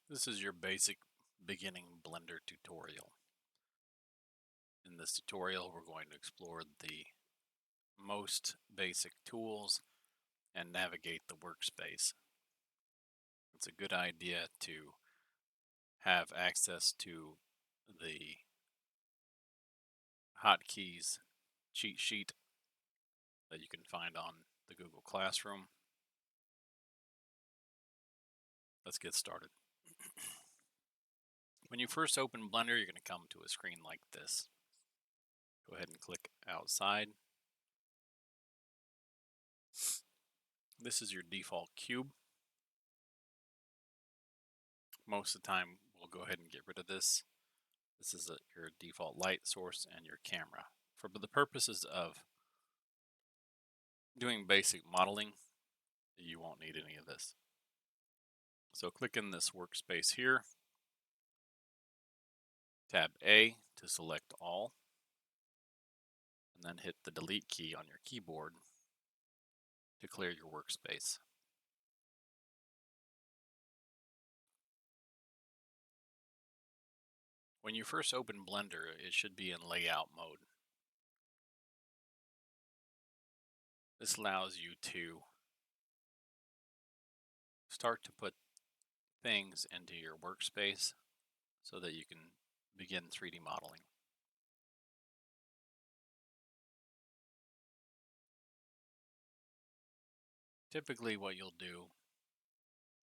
This is your basic beginning Blender tutorial. In this tutorial, we're going to explore the most basic tools and navigate the workspace. It's a good idea to have access to the hotkeys cheat sheet that you can find on the Google Classroom. Let's get started. When you first open Blender, you're going to come to a screen like this. Go ahead and click outside. This is your default cube. Most of the time, we'll go ahead and get rid of this. This is your default light source and your camera. For the purposes of doing basic modeling, you won't need any of this. So click in this workspace here, tab A to select all, and then hit the delete key on your keyboard to clear your workspace. When you first open Blender, it should be in layout mode. This allows you to start to put things into your workspace so that you can begin 3D modeling. Typically what you'll do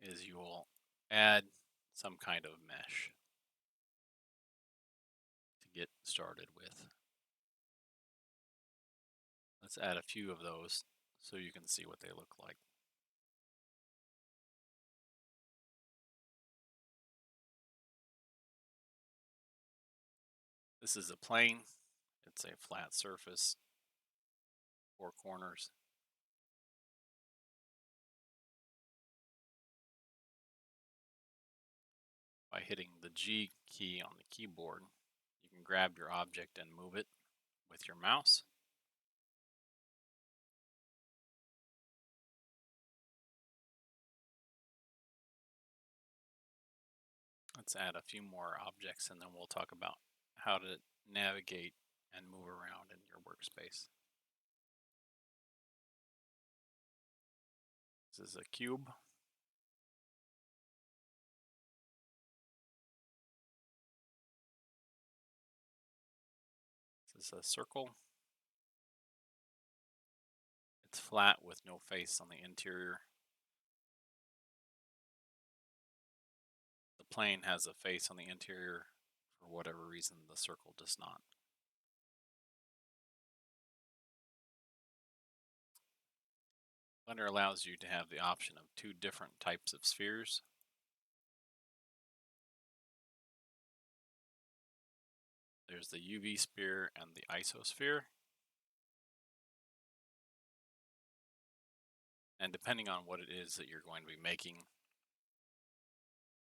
is you will add some kind of mesh to get started with. Let's add a few of those so you can see what they look like. This is a plane. It's a flat surface, 4 corners. By hitting the G key on the keyboard, you can grab your object and move it with your mouse. Let's add a few more objects and then we'll talk about how to navigate and move around in your workspace. This is a cube. This is a circle. It's flat with no face on the interior. The plane has a face on the interior. For whatever reason, the circle does not. Blender allows you to have the option of 2 different types of spheres. There's the UV sphere and the isosphere. And depending on what it is that you're going to be making,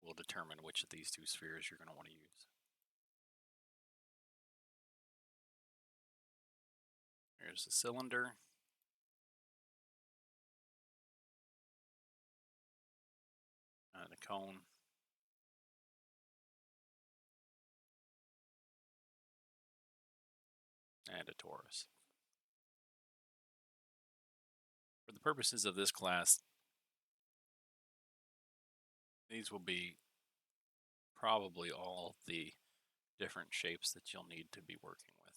will determine which of these 2 spheres you're going to want to use. Here's the cylinder. And a cone. And a torus. For the purposes of this class, these will be probably all the different shapes that you'll need to be working with.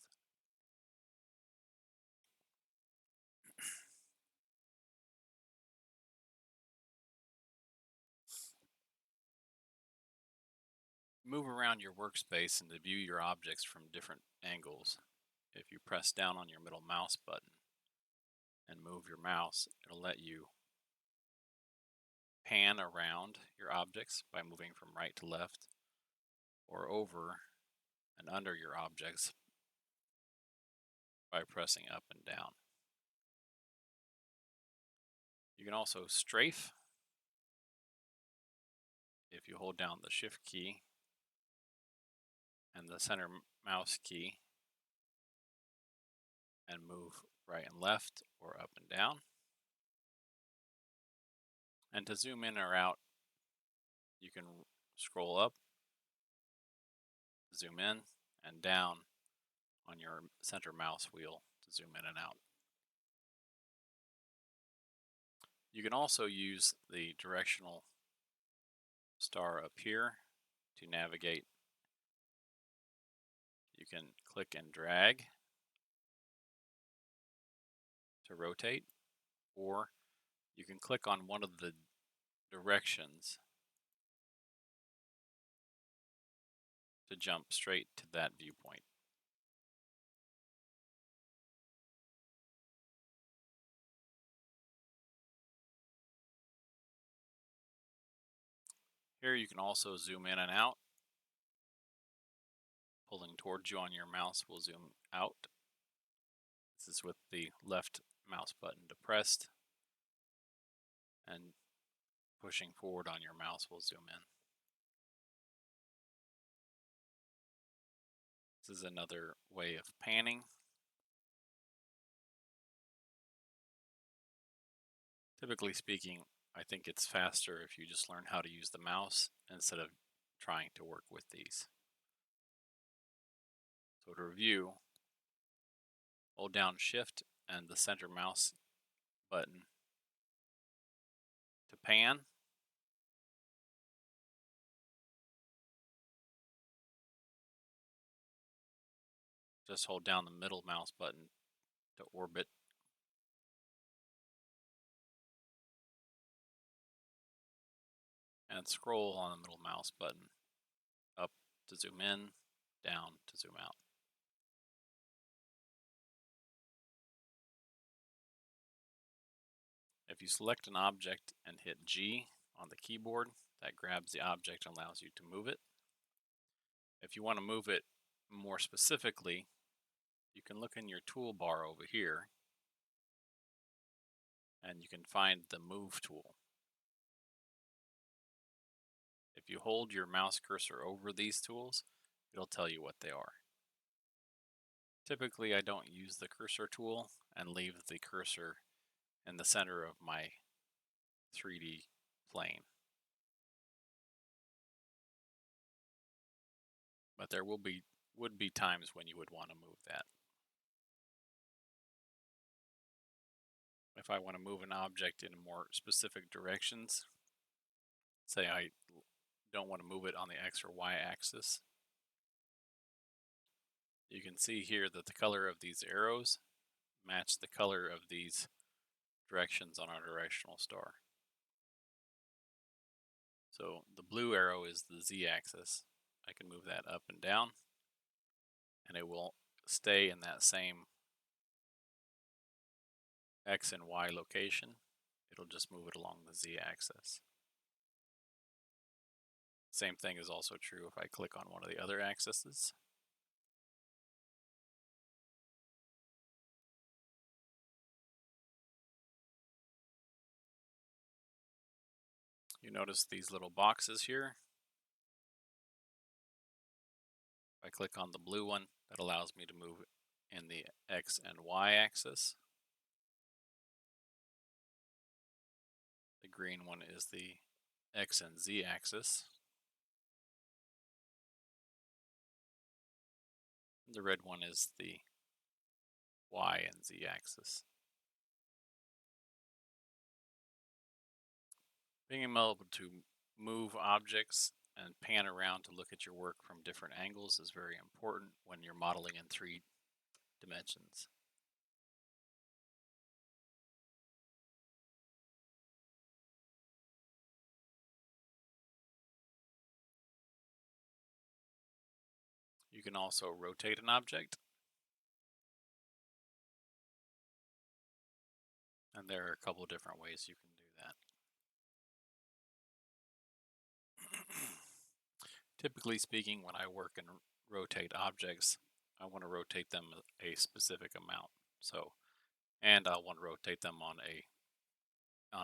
Move around your workspace and to view your objects from different angles. If you press down on your middle mouse button and move your mouse, it'll let you pan around your objects by moving from right to left or over and under your objects by pressing up and down. You can also strafe if you hold down the shift key and the center mouse key and move right and left or up and down. And to zoom in or out, you can scroll up, zoom in, and down on your center mouse wheel to zoom in and out. You can also use the directional star up here to navigate. You can click and drag to rotate, or you can click on one of the directions to jump straight to that viewpoint. Here you can also zoom in and out. Pulling towards you on your mouse will zoom out. This is with the left mouse button depressed, and pushing forward on your mouse will zoom in. This is another way of panning. Typically speaking, I think it's faster if you just learn how to use the mouse instead of trying to work with these. So to review, hold down Shift and the center mouse button to pan. Just hold down the middle mouse button to orbit. And scroll on the middle mouse button up to zoom in, down to zoom out. If you select an object and hit G on the keyboard, that grabs the object and allows you to move it. If you want to move it more specifically, you can look in your toolbar over here and you can find the Move tool. If you hold your mouse cursor over these tools, it'll tell you what they are. Typically, I don't use the cursor tool and leave the cursor in the center of my 3D plane. But there would be times when you would want to move that. If I want to move an object in more specific directions, say I don't want to move it on the X or Y axis, you can see here that the color of these arrows match the color of these directions on our directional star. So the blue arrow is the Z axis. I can move that up and down, and it will stay in that same X and Y location. It'll just move it along the Z axis. Same thing is also true if I click on one of the other axes. You notice these little boxes here. If I click on the blue one, that allows me to move in the X and Y axis. The green one is the X and Z axis. The red one is the Y and Z axis. Being able to move objects and pan around to look at your work from different angles is very important when you're modeling in 3 dimensions. You can also rotate an object, and there are a couple of different ways you can do that. Typically speaking, when I work and rotate objects, I want to rotate them a specific amount. And I want to rotate them on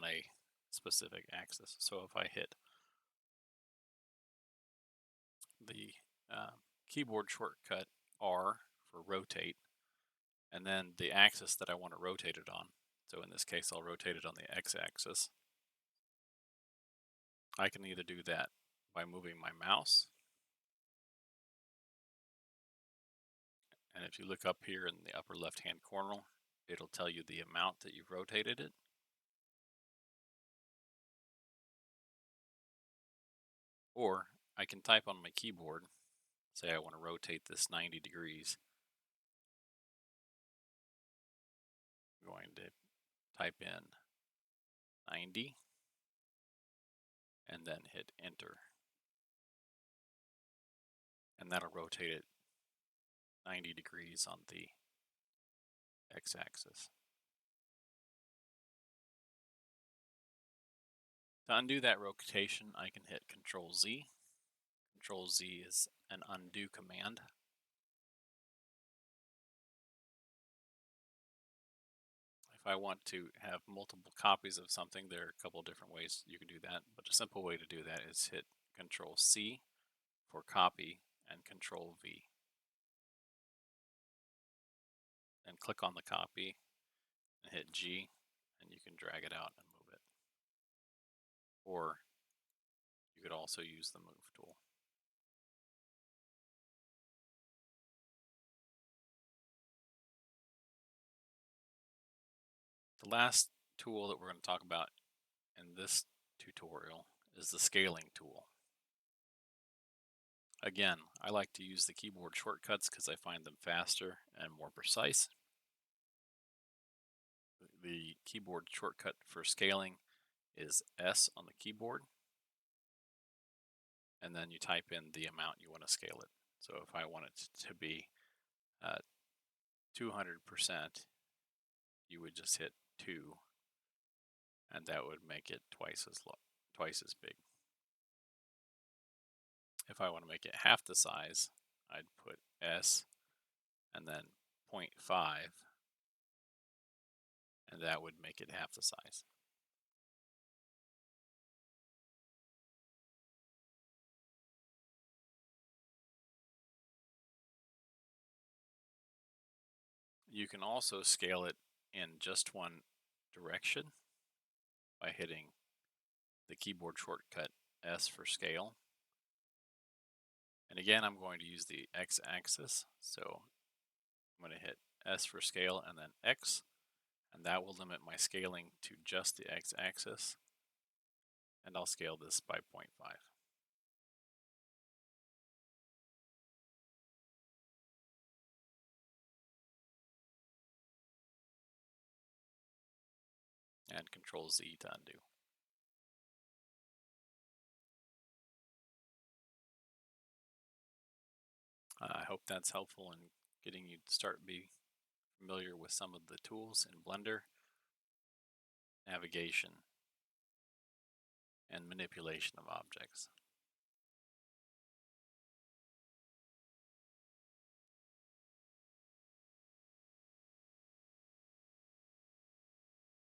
a specific axis. So if I hit the keyboard shortcut R for rotate, and then the axis that I want to rotate it on, so in this case I'll rotate it on the X axis, I can either do that by moving my mouse. And if you look up here in the upper left-hand corner, it'll tell you the amount that you've rotated it. Or I can type on my keyboard, say I want to rotate this 90 degrees. I'm going to type in 90 and then hit enter. And that'll rotate it 90 degrees on the x-axis. To undo that rotation, I can hit Control Z. Control Z is an undo command. If I want to have multiple copies of something, there are a couple different ways you can do that, but a simple way to do that is hit Control C for copy and Control V. Then click on the copy and hit G, and you can drag it out and move it. Or you could also use the move tool. The last tool that we're going to talk about in this tutorial is the scaling tool. Again, I like to use the keyboard shortcuts because I find them faster and more precise. The keyboard shortcut for scaling is S on the keyboard, and then you type in the amount you want to scale it. So if I want it to be 200%, you would just hit 2, and that would make it twice as big. If I want to make it half the size, I'd put S and then 0.5, and that would make it half the size. You can also scale it in just one direction by hitting the keyboard shortcut S for scale. And again, I'm going to use the x-axis, so I'm going to hit S for scale and then X, and that will limit my scaling to just the x-axis, and I'll scale this by 0.5. And Control Z to undo. I hope that's helpful in getting you to start be familiar with some of the tools in Blender, navigation, and manipulation of objects.